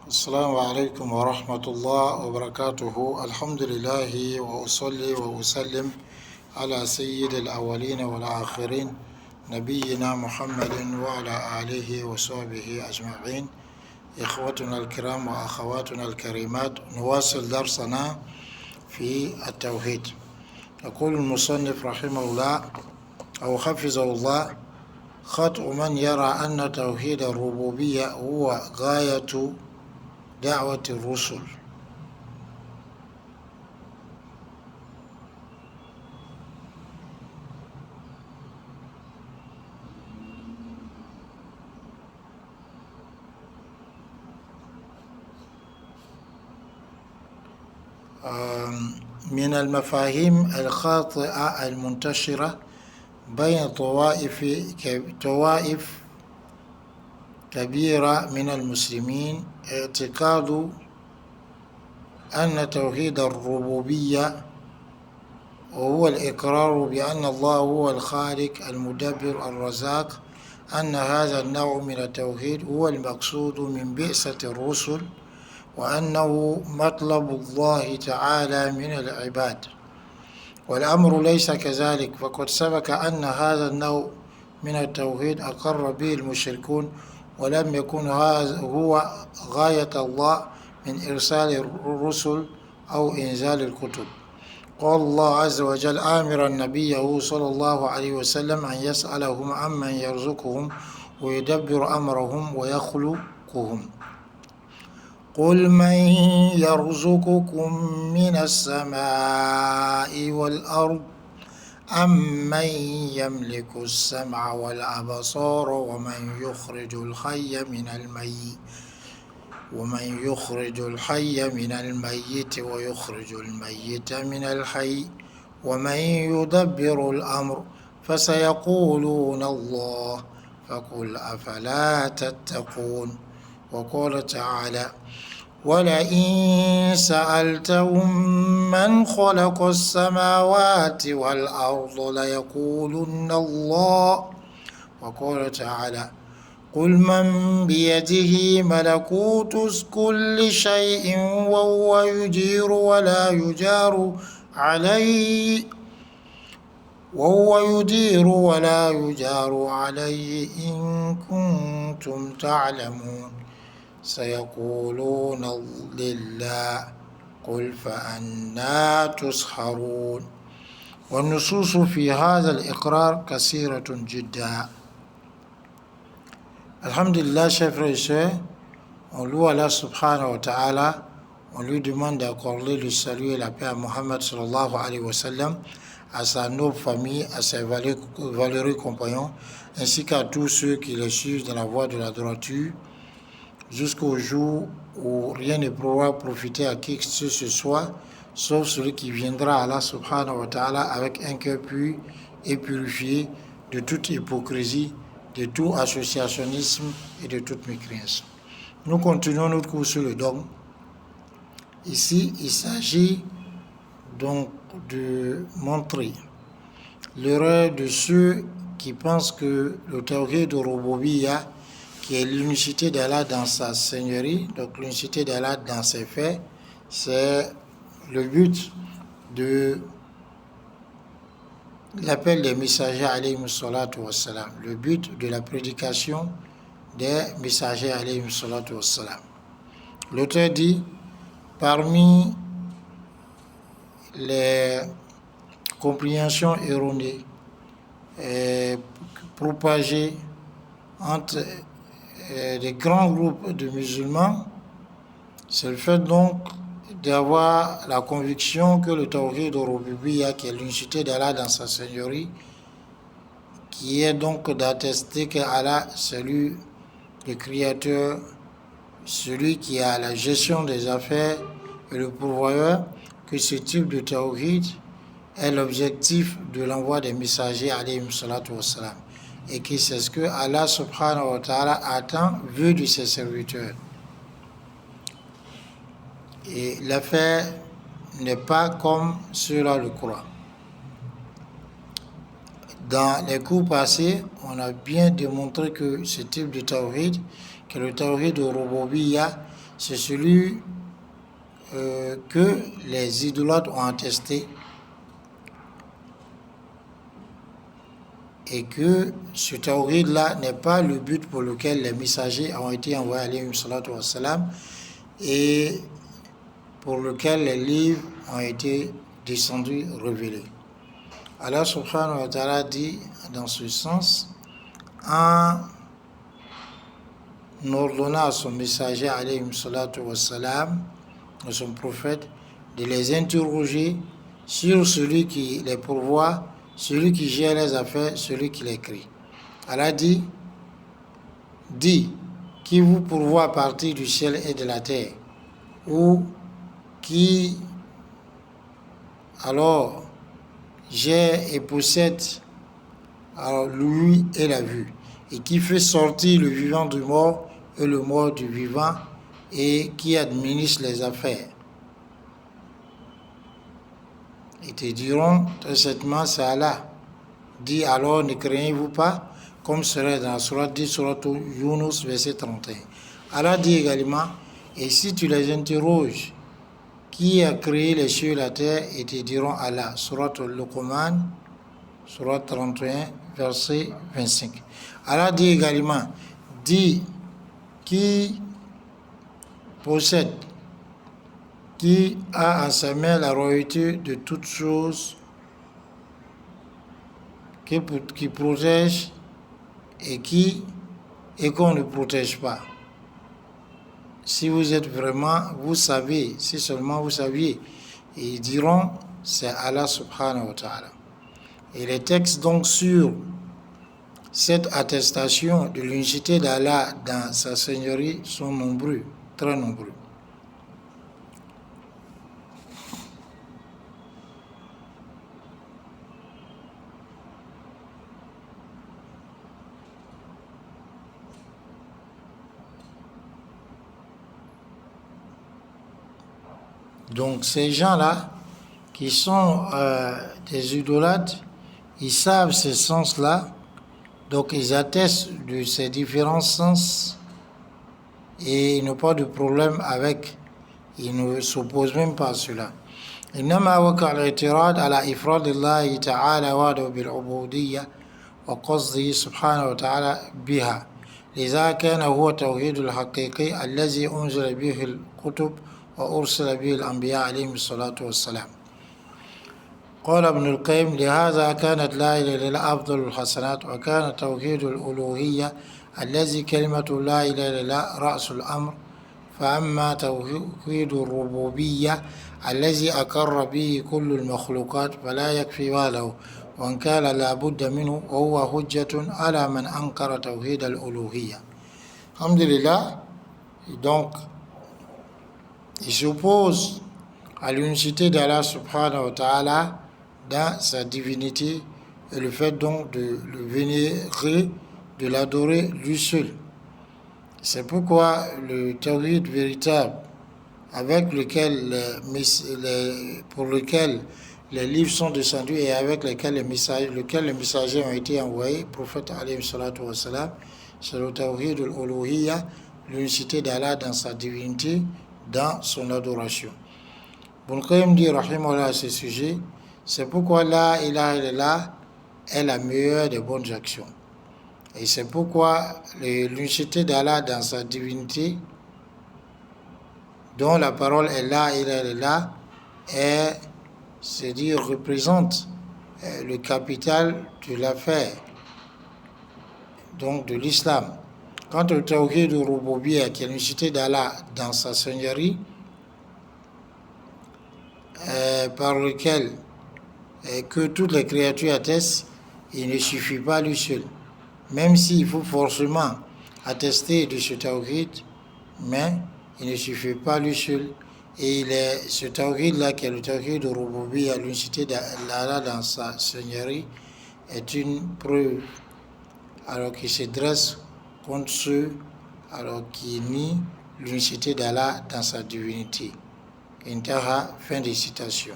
السلام عليكم ورحمة الله وبركاته. الحمد لله وأصلي وأسلم على سيد الأولين والآخرين نبينا محمد وعلى آله وصحبه أجمعين. إخوتنا الكرام وأخواتنا الكريمات، نواصل درسنا في التوحيد. يقول المصنف رحمه الله أو حفظه الله: خطأ من يرى أن توحيد الربوبية هو غاية دعوة الرسل. من المفاهيم الخاطئة المنتشرة بين طوائف كبيرة من المسلمين اعتقاد أن توحيد الربوبية وهو الإقرار بأن الله هو الخالق المدبر الرزاق، أن هذا النوع من التوحيد هو المقصود من بعثة الرسل، وأنه مطلب الله تعالى من العباد. والأمر ليس كذلك، فقد سبق أن هذا النوع من التوحيد أقر به المشركون، ولم يكن هذا هو غاية الله من إرسال الرسل أو إنزال الكتب. قال الله عز وجل آمرا نبيه صلى الله عليه وسلم أن يسألهم عمن يرزقهم ويدبر أمرهم ويخلقهم: قل من يرزقكم من السماء والأرض أم من يملك السمع والأبصار ومن يخرج الحي من الميت ويخرج الميت من الحي ومن يدبر الأمر فسيقولون الله فقل أفلا تتقون. وقال تعالى: ولئن سألتهم من خلق السماوات والأرض ليقولن الله. وقال تعالى: قل من بيده ملكوت كل شيء وهو يجير ولا يجار عليه إن كنتم تعلمون. سيقولون لله قل فأنى تسحرون. والنصوص في هذا الإقرار كثيرة جدا. Alhamdulillah, chers frères et sœurs, on loue Allah subhanahu wa ta'ala, on lui demande d'accorder le salut et la paix à Muhammad sallallahu alayhi wa sallam, à sa noble famille, à ses valeureux compagnons, ainsi qu'à tous ceux qui les suivent dans la voie de la droiture, jusqu'au jour où rien ne pourra profiter à qui que ce soit, sauf celui qui viendra à Allah subhanahu wa ta'ala avec un cœur pur et purifié de toute hypocrisie, de tout associationnisme et de toute mécréance. Nous continuons notre cours sur le dogme. Ici, il s'agit donc de montrer l'erreur de ceux qui pensent que le tawhid de Rububiyya, qui est l'unicité d'Allah dans sa seigneurie, donc l'unicité d'Allah dans ses faits, c'est le but de l'appel des messagers alayhimu salatu wassalam, le but de la prédication des messagers alayhimu salatu wassalam. L'auteur dit: parmi les compréhensions erronées propagées entre des grands groupes de musulmans, c'est le fait donc d'avoir la conviction que le tawhid de Rububiyya, qui est l'unicité d'Allah dans sa seigneurie, qui est donc d'attester qu'Allah, c'est lui le créateur, celui qui a la gestion des affaires et le pourvoyeur, que ce type de tawhid est l'objectif de l'envoi des messagers alayhim salatu wassalam, et que c'est ce que Allah subhanahu wa ta'ala attend vu de ses serviteurs. Et l'affaire n'est pas comme cela le croit. Dans les cours passés, on a bien démontré que ce type de tawhid, que le tawhid de Rububiyya, c'est celui que les idolâtres ont attesté et que ce tawhid-là n'est pas le but pour lequel les messagers ont été envoyés alayhi salatu wassalam et pour lequel les livres ont été descendus, révélés. Allah subhanahu wa ta'ala dit dans ce sens, en ordonnant à son messager alayhi salatu wassalam, à son prophète, de les interroger sur celui qui les pourvoit, celui qui gère les affaires, celui qui les crée. Allah dit, qui vous pourvoit à partir du ciel et de la terre, ou qui alors gère et possède alors l'ouïe et la vue, et qui fait sortir le vivant du mort et le mort du vivant, et qui administre les affaires. Ils te diront très certainement c'est Allah. Dit alors ne craignez-vous pas, comme serait dans la sourate 10, sourate Yunus, verset 31. Allah dit également, et si tu les interroges, qui a créé les cieux et la terre, et te diront Allah. Sourate Luqman, sourate 31, verset 25. Allah dit également, qui possède, qui a en sa main la royauté de toutes choses, qui protège et qu'on ne protège pas. Si vous êtes vraiment, vous savez, si seulement vous saviez, ils diront c'est Allah subhanahu wa ta'ala. Et les textes donc sur cette attestation de l'unicité d'Allah dans sa seigneurie sont nombreux, très nombreux. Donc ces gens-là, qui sont des idolâtres, ils savent ces sens-là, donc ils attestent de ces différents sens et ils n'ont pas de problème avec, ils ne s'opposent même pas à cela. إنما وقع الاعتراض على إفراد الله تعالى وحده بالعبودية وقصده سبحانه وتعالى بها، لذا كان هو التوحيد الحقيقي الذي أنزل به الكتب وأرسل به الأنبياء عليهم الصلاة والسلام. قال ابن القيم لهذا كانت لا إله إلا الله أفضل الحسنات، وكان توحيد الألوهية الذي كلمة لا إله إلا الله رأس الأمر. فأما توحيد الربوبية الذي أقر به كل المخلوقات فلا يكفي وحده، وإن كان لا بد منه، وهو حجة على من أنكر توحيد الألوهية. الحمد لله. Donc il s'oppose à l'unicité d'Allah subhanahu wa ta'ala dans sa divinité et le fait donc de le vénérer, de l'adorer lui seul. C'est pourquoi le tawhid véritable avec lequel pour lequel les livres sont descendus et avec lequel les messagers ont été envoyés, prophète alayhi salatu wa salam, c'est le tawhid al-uluhiyya, l'unicité d'Allah dans sa divinité, dans son adoration. Ibn Qayyim dit rahimahullah à ce sujet, c'est pourquoi la ilaha illallah est la meilleure des bonnes actions. Et c'est pourquoi l'unicité d'Allah dans sa divinité, dont la parole est la ilaha illallah, c'est-à-dire représente le capital de l'affaire, donc de l'islam. Quant au tawhid ou rububiyya, qui est l'unicité d'Allah dans sa seigneurie, par lequel que toutes les créatures attestent, il ne suffit pas lui seul. Même s'il faut forcément attester de ce tawhid, mais il ne suffit pas lui seul. Et ce tawhid-là, qui est le tawhid de rububiyya, l'unicité d'Allah dans sa seigneurie, est une preuve alors qu'il se dresse contre ceux alors qui nient l'unicité d'Allah dans sa divinité. Intaha, fin de citation.